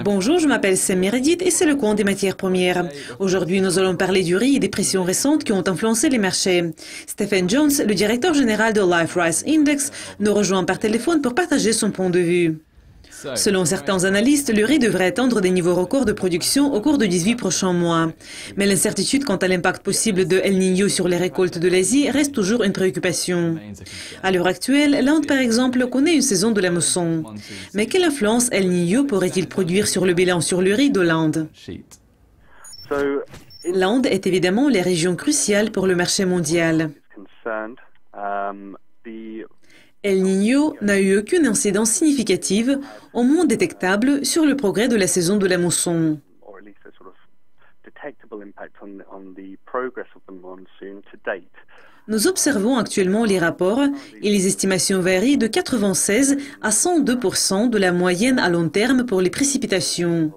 Bonjour, je m'appelle Sam Meredith et c'est le compte des matières premières. Aujourd'hui, nous allons parler du riz et des pressions récentes qui ont influencé les marchés. Stephen Jones, le directeur général de Life Rice Index, nous rejoint par téléphone pour partager son point de vue. Selon certains analystes, le riz devrait atteindre des niveaux records de production au cours des 18 prochains mois. Mais l'incertitude quant à l'impact possible de El Niño sur les récoltes de l'Asie reste toujours une préoccupation. À l'heure actuelle, l'Inde, par exemple, connaît une saison de la mousson. Mais quelle influence El Niño pourrait-il produire sur le bilan sur le riz de l'Inde? L'Inde est évidemment la région cruciale pour le marché mondial. El Niño n'a eu aucune incidence significative, au moins détectable, sur le progrès de la saison de la mousson. Nous observons actuellement les rapports et les estimations varient de 96 à 102% de la moyenne à long terme pour les précipitations.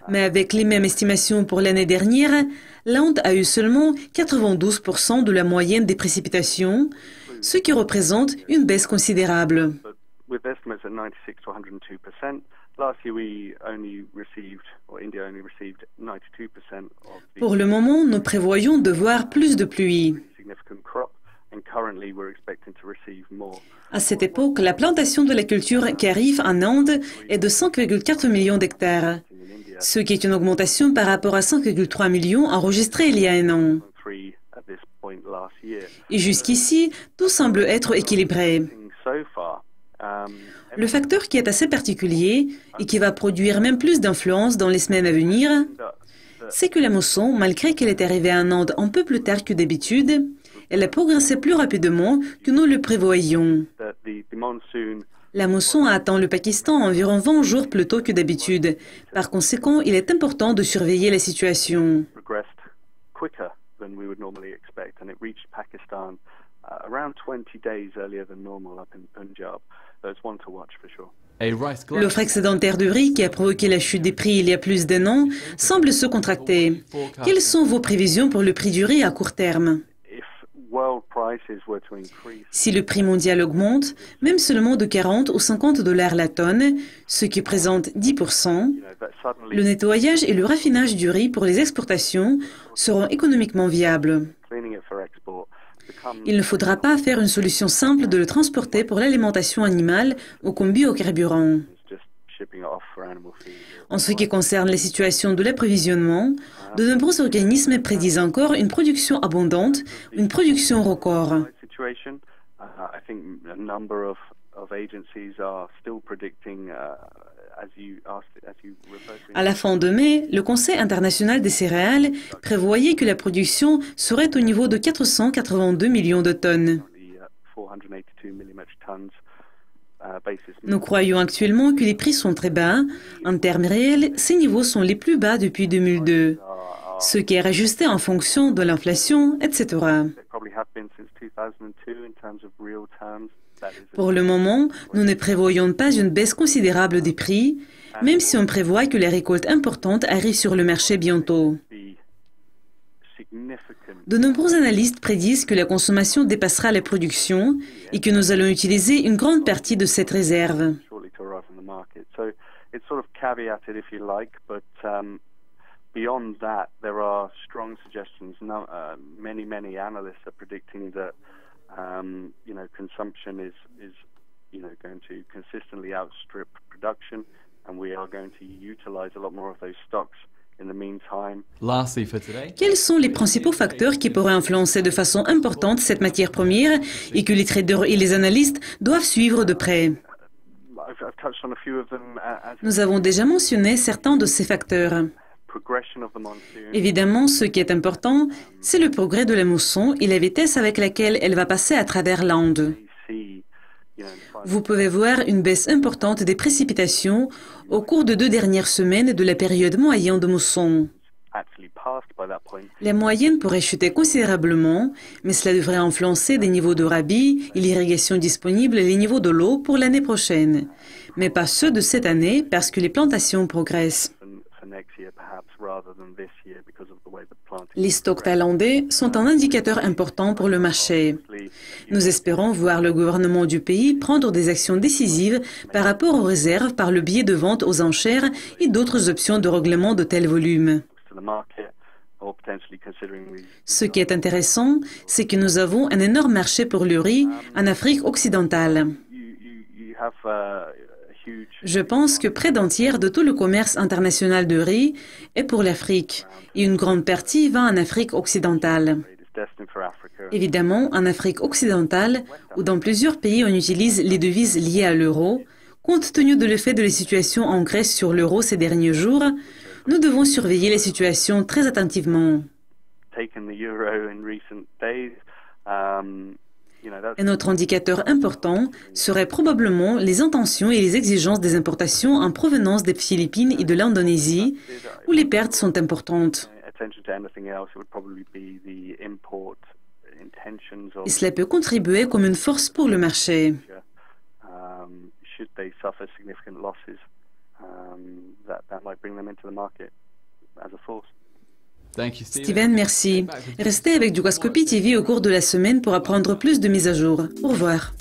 Mais avec les mêmes estimations pour l'année dernière, l'Inde a eu seulement 92% de la moyenne des précipitations, ce qui représente une baisse considérable. Pour le moment, nous prévoyons de voir plus de pluie. À cette époque, la plantation de la culture kharif en Inde est de 5,4 millions d'hectares, ce qui est une augmentation par rapport à 5,3 millions enregistrés il y a un an. Et jusqu'ici, tout semble être équilibré. Le facteur qui est assez particulier et qui va produire même plus d'influence dans les semaines à venir, c'est que la mousson, malgré qu'elle est arrivée en Inde un peu plus tard que d'habitude, elle a progressé plus rapidement que nous le prévoyions. La mousson a atteint le Pakistan environ 20 jours plus tôt que d'habitude. Par conséquent, il est important de surveiller la situation. L'offre excédentaire de riz qui a provoqué la chute des prix il y a plus d'un an semble se contracter. Quelles sont vos prévisions pour le prix du riz à court terme? Si le prix mondial augmente, même seulement de 40 ou 50 dollars la tonne, ce qui représente 10%, le nettoyage et le raffinage du riz pour les exportations seront économiquement viables. Il ne faudra pas faire une solution simple de le transporter pour l'alimentation animale ou comme biocarburant. En ce qui concerne la situation de l'approvisionnement, de nombreux organismes prédisent encore une production abondante, une production record. À la fin de mai, le Conseil international des céréales prévoyait que la production serait au niveau de 482 millions de tonnes. Nous croyons actuellement que les prix sont très bas. En termes réels, ces niveaux sont les plus bas depuis 2002, ce qui est rajusté en fonction de l'inflation, etc. Pour le moment, nous ne prévoyons pas une baisse considérable des prix, même si on prévoit que les récoltes importantes arrivent sur le marché bientôt. De nombreux analystes prédisent que la consommation dépassera la production et que nous allons utiliser une grande partie de cette réserve. Beyond that, there are strong suggestions. Many analysts are predicting that, consumption is going to consistently outstrip production, and we are going to utilize a lot more of those stocks. Quels sont les principaux facteurs qui pourraient influencer de façon importante cette matière première et que les traders et les analystes doivent suivre de près? Nous avons déjà mentionné certains de ces facteurs. Évidemment, ce qui est important, c'est le progrès de la mousson et la vitesse avec laquelle elle va passer à travers l'Inde. Vous pouvez voir une baisse importante des précipitations au cours de 2 dernières semaines de la période moyenne de mousson. La moyenne pourrait chuter considérablement, mais cela devrait influencer des niveaux de rabi et l'irrigation disponible et les niveaux de l'eau pour l'année prochaine, mais pas ceux de cette année parce que les plantations progressent. Les stocks thaïlandais sont un indicateur important pour le marché. Nous espérons voir le gouvernement du pays prendre des actions décisives par rapport aux réserves par le biais de ventes aux enchères et d'autres options de règlement de tel volume. Ce qui est intéressant, c'est que nous avons un énorme marché pour le riz en Afrique occidentale. Je pense que près d'un tiers de tout le commerce international de riz est pour l'Afrique et une grande partie va en Afrique occidentale. Évidemment, en Afrique occidentale, ou dans plusieurs pays on utilise les devises liées à l'euro, compte tenu de l'effet de la situation en Grèce sur l'euro ces derniers jours, nous devons surveiller la situation très attentivement. Un autre indicateur important serait probablement les intentions et les exigences des importations en provenance des Philippines et de l'Indonésie, où les pertes sont importantes. Et cela peut contribuer comme une force pour le marché. Steven, merci. Restez avec Dukascopy TV au cours de la semaine pour apprendre plus de mises à jour. Au revoir.